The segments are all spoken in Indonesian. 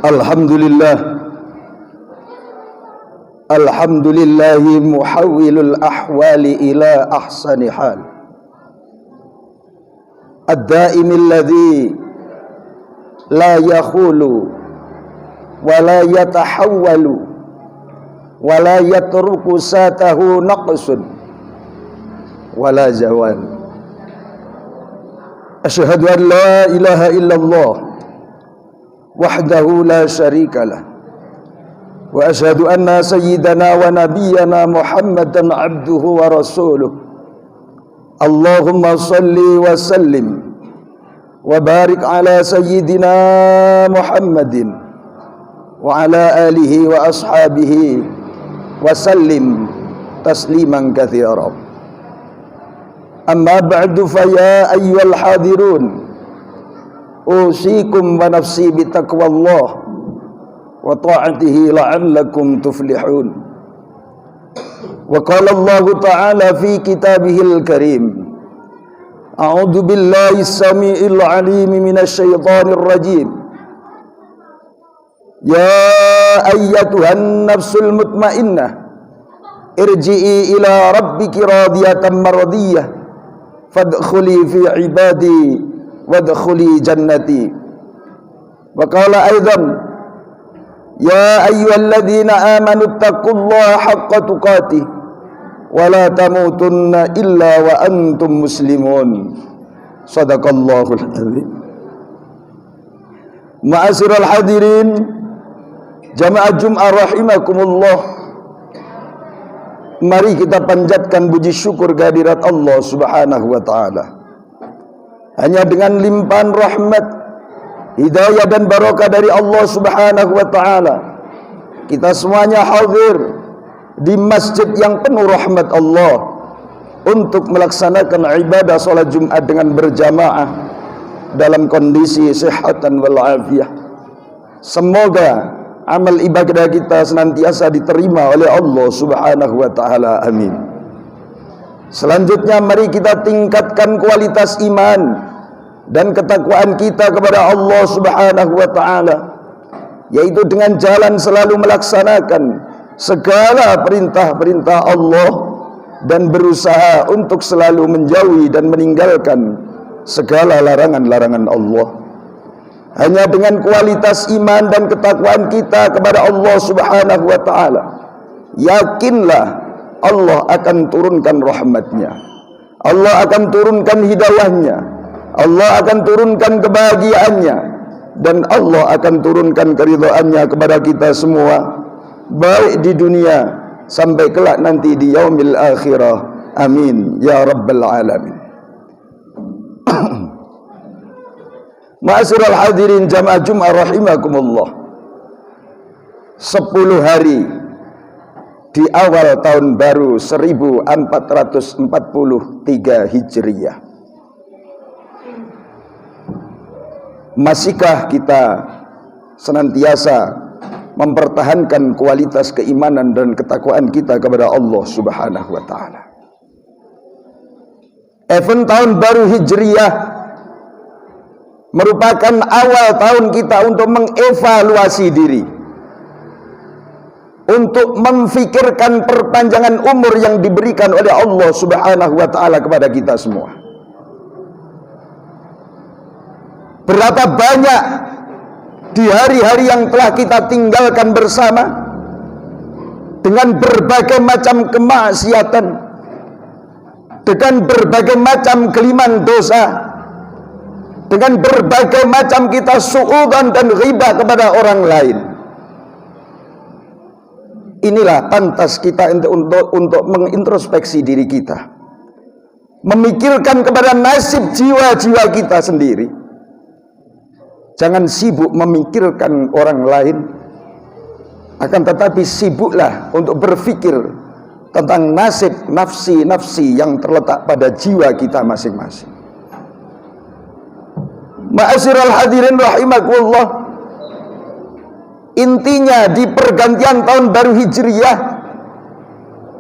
Alhamdulillah. Alhamdulillahi muhawwilul ahwali ila ahsani hal. Ad-daimil ladzi la yakhulu wa la yatahawwalu wa la yatruku satahu naqsun wa la zawal. Asyhadu an la ilaha illallah wahdahu la syarika lah wa asyhadu anna sayyidana wa nabiyyana Muhammadan abduhu wa rasuluh. Allahumma salli wa sallim wa barik ala sayyidina Muhammadin wa ala alihi wa ashabihi wa sallim tasliman katsira. Amma ba'du, fa ya ayyuhal hadirun, usikum wa nafsi bi taqwallah wa ta'atihi la'allakum tuflihun. Wa qala Allah ta'ala fi kitabihil karim, a'udzu billahi as-sami'il 'alim minasy syaithanir rajim. Ya ayyatuhan nafsul mutmainnah, irji'i ila rabbiki radiyatan mardiyah, fadkhuli fi ibadi wadkhuli jannati. Wa qala aidan, ya ayyuhalladzina amanu taqullaha haqqa tuqatih wa la tamutunna illa wa antum muslimun. Shadaqallahul azim. Ma'asyiral hadirin, jamaah Jumat rahimakumullah. Mari kita panjatkan puji syukur kehadirat Allah Subhanahu wa taala. Hanya dengan limpahan rahmat, hidayah dan barokah dari Allah Subhanahu wa taala, kita semuanya hadir di masjid yang penuh rahmat Allah untuk melaksanakan ibadah salat Jumat dengan berjamaah dalam kondisi sehat dan walafiat. Semoga amal ibadah kita senantiasa diterima oleh Allah Subhanahu wa taala. Amin. Selanjutnya mari kita tingkatkan kualitas iman dan ketakwaan kita kepada Allah Subhanahu wa taala, yaitu dengan jalan selalu melaksanakan segala perintah-perintah Allah dan berusaha untuk selalu menjauhi dan meninggalkan segala larangan-larangan Allah. Hanya dengan kualitas iman dan ketakwaan kita kepada Allah Subhanahu wa taala, yakinlah Allah akan turunkan rahmatnya, Allah akan turunkan hidayahnya, Allah akan turunkan kebahagiaannya, dan Allah akan turunkan keridhaannya kepada kita semua, baik di dunia sampai kelak nanti di yaumil akhirah. Amin ya rabbal alamin. Ma'asyiral hadirin jamaah Jumat rahimakumullah. 10 hari di awal tahun baru 1443 Hijriah. Masihkah kita senantiasa mempertahankan kualitas keimanan dan ketakwaan kita kepada Allah Subhanahu wa taala? Event tahun baru Hijriah merupakan awal tahun kita untuk mengevaluasi diri, untuk memfikirkan perpanjangan umur yang diberikan oleh Allah Subhanahu wa taala kepada kita semua. Berapa banyak di hari-hari yang telah kita tinggalkan bersama dengan berbagai macam kemaksiatan, dengan berbagai macam keliman dosa, dengan berbagai macam kita suudzon dan ghibah kepada orang lain. Inilah pantas kita untuk mengintrospeksi diri kita, memikirkan kepada nasib jiwa-jiwa kita sendiri. Jangan sibuk memikirkan orang lain, akan tetapi sibuklah untuk berpikir tentang nasib nafsi-nafsi yang terletak pada jiwa kita masing-masing. Ma'asyiral hadirin rahimakumullah, intinya di pergantian tahun baru Hijriah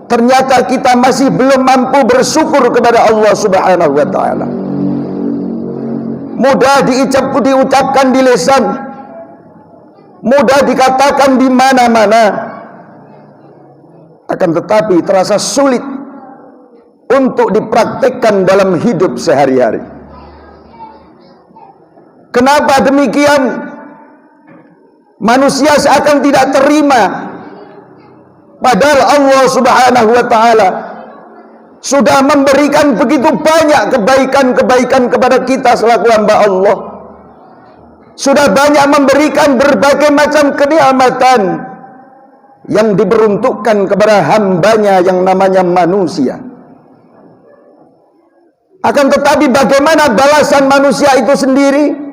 ternyata kita masih belum mampu bersyukur kepada Allah Subhanahu wa taala. Mudah diucapkan di lisan, mudah dikatakan di mana-mana, akan tetapi terasa sulit untuk dipraktikkan dalam hidup sehari-hari. Kenapa demikian? Manusia seakan tidak terima, padahal Allah Subhanahu wa taala sudah memberikan begitu banyak kebaikan-kebaikan kepada kita selaku hamba Allah. Sudah banyak memberikan berbagai macam kenikmatan yang diperuntukkan kepada hambanya yang namanya manusia. Akan tetapi bagaimana balasan manusia itu sendiri?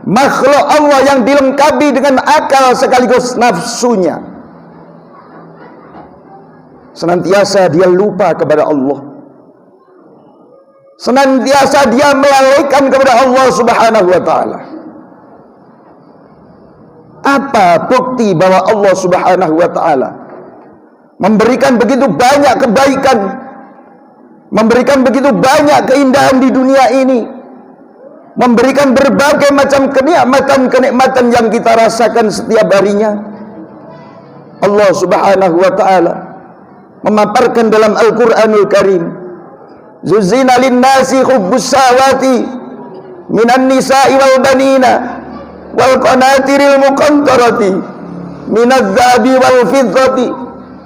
Makhluk Allah yang dilengkapi dengan akal sekaligus nafsunya, senantiasa dia lupa kepada Allah, senantiasa dia melalaikan kepada Allah Subhanahu wa taala. Apa bukti bahwa Allah Subhanahu wa taala memberikan begitu banyak kebaikan, memberikan begitu banyak keindahan di dunia ini, memberikan berbagai macam kenikmatan yang kita rasakan setiap harinya? Allah Subhanahu wa taala memaparkan dalam Al-Qur'anul Karim, "Zuzina lin-nasi hubbus shahawati minan nisa'i wal banina wal qanatiril muqantarati minadz-dzahabi wal fiddati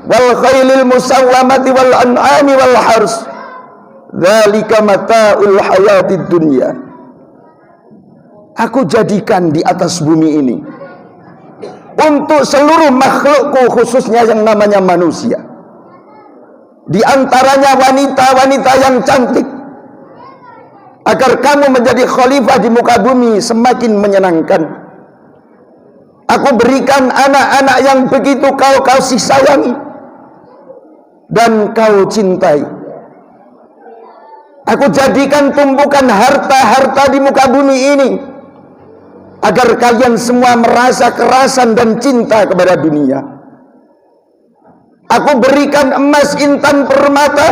wal khailil musawwamati wal an'ami wal hars. Dzalika mata'ul hayatid dunya." Aku jadikan di atas bumi ini untuk seluruh makhlukku, khususnya yang namanya manusia, di antaranya wanita-wanita yang cantik, agar kamu menjadi khalifah di muka bumi semakin menyenangkan. Aku berikan anak-anak yang begitu kau kasih sayangi dan kau cintai. Aku jadikan tumpukan harta-harta di muka bumi ini agar kalian semua merasa kerasan dan cinta kepada dunia. Aku berikan emas, intan, permata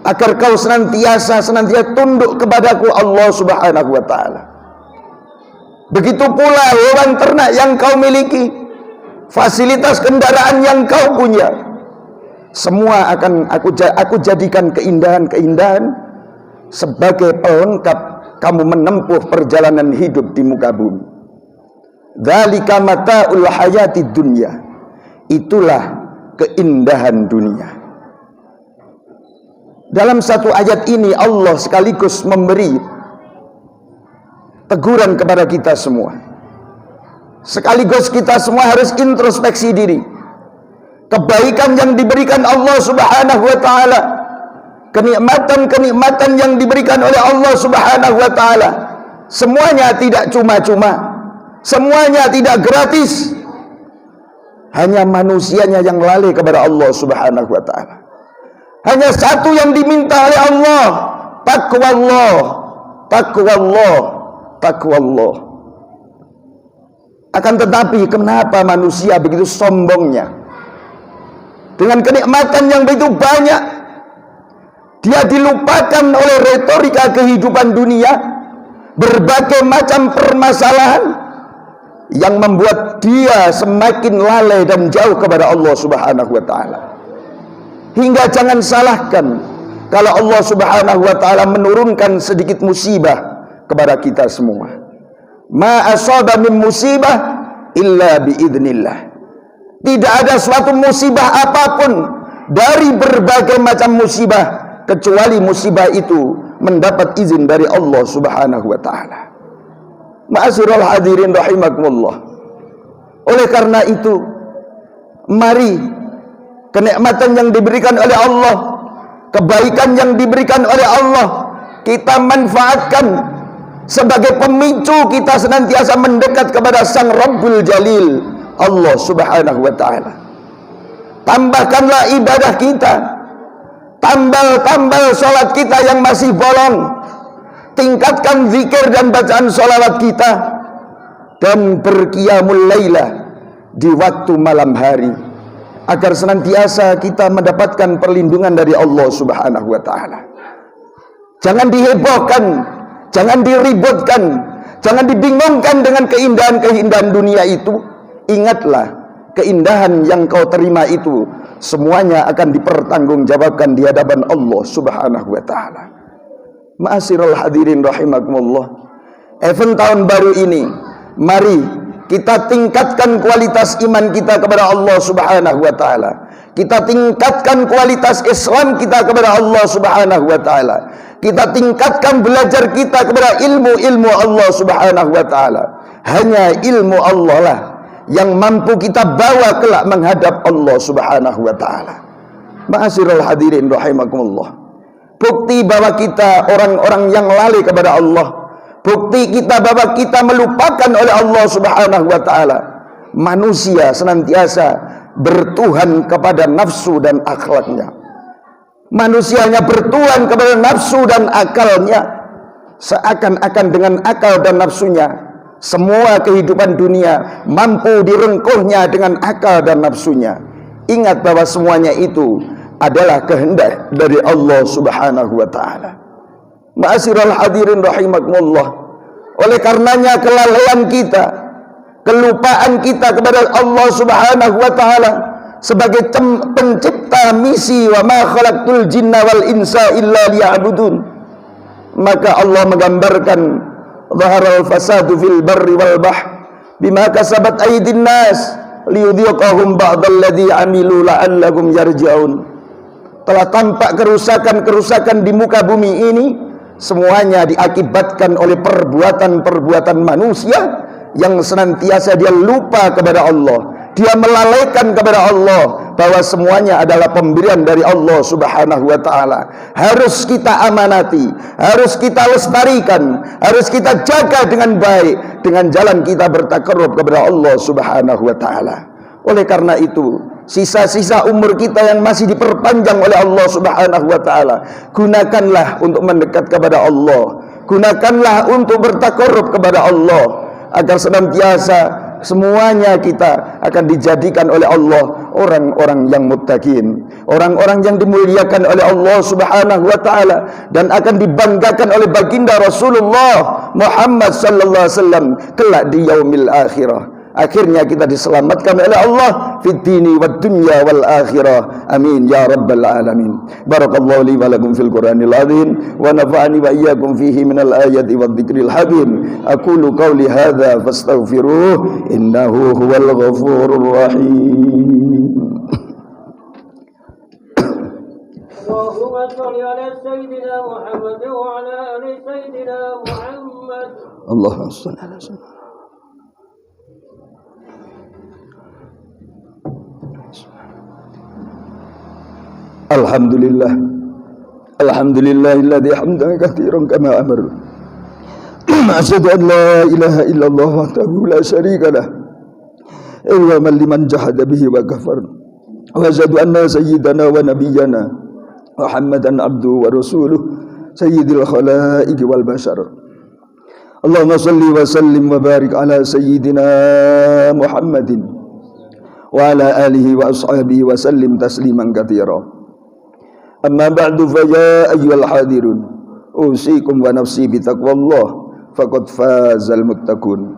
agar kau senantiasa tunduk kepadaku Allah Subhanahu wa taala. Begitu pula hewan ternak yang kau miliki, fasilitas kendaraan yang kau punya, semua akan aku jadikan keindahan-keindahan sebagai pelengkap kamu menempuh perjalanan hidup di muka bumi. Dzalika mata'ul hayatid dunya. Itulah keindahan dunia. Dalam satu ayat ini Allah sekaligus memberi teguran kepada kita semua. Sekaligus kita semua harus introspeksi diri. Kebaikan yang diberikan Allah Subhanahu wa taala, kenikmatan-kenikmatan yang diberikan oleh Allah Subhanahu wa taala, semuanya tidak cuma-cuma, semuanya tidak gratis. Hanya manusianya yang lalai kepada Allah Subhanahu wa taala. Hanya satu yang diminta oleh Allah, taqwallah, taqwallah, taqwallah. Akan tetapi kenapa manusia begitu sombongnya? Dengan kenikmatan yang begitu banyak, dia dilupakan oleh retorika kehidupan dunia, berbagai macam permasalahan yang membuat dia semakin lalai dan jauh kepada Allah Subhanahu wa taala. Hingga jangan salahkan kalau Allah Subhanahu wa taala menurunkan sedikit musibah kepada kita semua. Ma asaba min musibah illa biidznillah. Tidak ada suatu musibah apapun dari berbagai macam musibah kecuali musibah itu mendapat izin dari Allah Subhanahu wa taala. Ma'asyiral hadirin rahimakumullah. Oleh karena itu, mari kenikmatan yang diberikan oleh Allah, kebaikan yang diberikan oleh Allah, kita manfaatkan sebagai pemicu kita senantiasa mendekat kepada Sang Rabbul Jalil, Allah Subhanahu wa taala. Tambahkanlah ibadah kita, tambal sholat kita yang masih bolong, tingkatkan zikir dan bacaan sholawat kita, dan berqiyamul lailah di waktu malam hari. agar senantiasa kita mendapatkan perlindungan dari Allah Subhanahu wa taala. Jangan dihebohkan, jangan diributkan, jangan dibingungkan dengan keindahan-keindahan dunia itu. Ingatlah, keindahan yang kau terima itu semuanya akan dipertanggungjawabkan di hadapan Allah Subhanahu wa taala. Ma'asyiral hadirin rahimakumullah. Event tahun baru ini, mari kita tingkatkan kualitas iman kita kepada Allah Subhanahu wa taala. Kita tingkatkan kualitas Islam kita kepada Allah Subhanahu wa taala. Kita tingkatkan belajar kita kepada ilmu-ilmu Allah Subhanahu wa taala. Hanya ilmu Allah lah yang mampu kita bawa kelak menghadap Allah Subhanahu wa taala. Ma'asyiral hadirin rahimakumullah. Bukti bahwa kita orang-orang yang lalai kepada Allah, bukti kita bahwa kita melupakan oleh Allah Subhanahu wa taala. Manusia senantiasa bertuhan kepada nafsu dan akhlaknya. Manusianya bertuhan kepada nafsu dan akalnya. Seakan-akan dengan akal dan nafsunya, semua kehidupan dunia mampu direngkuhnya dengan akal dan nafsunya. Ingat bahwa semuanya itu adalah kehendak dari Allah Subhanahu wa taala. Ma'asyiral hadirin rahimakumullah. Oleh karenanya kelalaian kita, kelupaan kita kepada Allah Subhanahu wa taala sebagai pencipta misi, wa ma khalaqtul jinna wal insa illa liya'budun, maka Allah menggambarkan zaharal fasadu fil barri wal bahr bima kasabat aydin nas liyudhiqahum ba'dalladzi amilu la'allahum yarji'un. Telah tampak kerusakan-kerusakan di muka bumi ini, semuanya diakibatkan oleh perbuatan-perbuatan manusia yang senantiasa dia lupa kepada Allah. Dia melalaikan kepada Allah bahwa semuanya adalah pemberian dari Allah Subhanahu wa taala. Harus kita amanati, harus kita lestarikan, harus kita jaga dengan baik dengan jalan kita bertakarrub kepada Allah Subhanahu wa taala. Oleh karena itu, sisa-sisa umur kita yang masih diperpanjang oleh Allah Subhanahu wa taala, gunakanlah untuk mendekat kepada Allah. Gunakanlah untuk bertakarrub kepada Allah agar senantiasa semuanya kita akan dijadikan oleh Allah orang-orang yang muttaqin, orang-orang yang dimuliakan oleh Allah Subhanahu wa taala dan akan dibanggakan oleh baginda Rasulullah Muhammad sallallahu alaihi wasallam kelak di yaumil akhirah. Akhirnya kita diselamatkan oleh Allah fid dini wad dunya wal akhirah. Amin ya rabbal alamin. Barakallahu li wa lakum fil Qur'anil azim wa nafa'ani wa iyyakum fihi minal ayati wadh dzikril hakim. Aqulu qawli hadza fastaghfiruh innahu huwal ghafurur rahim. Allahumma shalli ala sayyidina Muhammad wa ala ali sayyidina Muhammad. Allahumma shalli ala sayyidina Alhamdulillah, alhamdulillahilladzi hamdan katsiran kama amar. Asyhadu an la ilaha illallah wahdahu la syarika lah, wa man liman jahada bihi wa kafar. Wa asyhadu anna sayyidana wa nabiyyana Muhammadan abduhu wa rasuluh sayyidil khalaiqi wal bashar. Allahumma shalli wa sallim wa barik ala sayyidina Muhammadin wa ala alihi wa ashabihi wa sallim tasliman katsira. Amma ba'du fa ya ayyuhal hadirun usikum wa nafsi bi taqwallah faqad fazal muttaqun.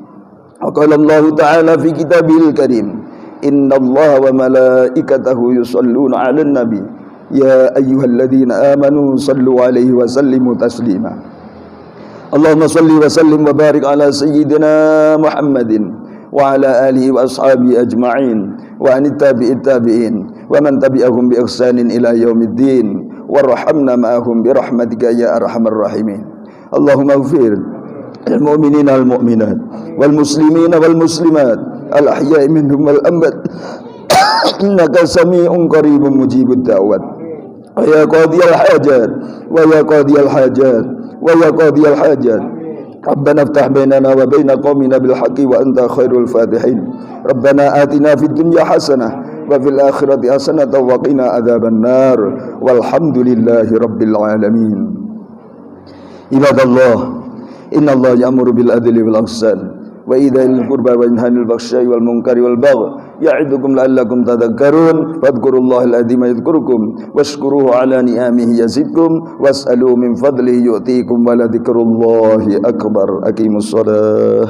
Wa qala Allah ta'ala fi kitabil karim innallaha wa malaikatahu yusholluna 'alan nabi ya ayyuhalladzina amanu sallu 'alaihi wa sallimu taslima. Allahumma shalli wa sallim wa barik ala sayyidina Muhammadin wa ala alihi wa ashabihi ajma'in wa anit tabi'in wa man tabi'ahum bi ihsanin ila yaumiddin warhamna ma'ahum bi rahmatika ya arhamar rahimin. Allahumma ighfir lil mu'minina wal mu'minat wal muslimina wal muslimat al ahya'i minhum wal amwat innaka sami'un qaribun mujibud da'wat wa ya qadiyal hajat wa ya qadiyal hajat wa ya qadiyal hajat. Rabbana iftah bainana wa baina qaumina bil haqqi wa anta khairul fatihin. Rabbana atina fid dunya hasanah wa fil akhirati hasanah wa qina adzaban nar. Walhamdulillahi rabbil alamin. Ibadallah, innallaha ya'muru bil adli wal ihsan wa idzal qurba wa yanhanil baghsya'i wal munkari wal baghi ya'idukum la'allakum tadhakkarun fadhkurullahal adzim yadhkurukum washkuruhu ala ni'amihi yazidkum was'alu min fadlihi yu'tikum wa la dzikrullahi akbar. Aqimus shalah.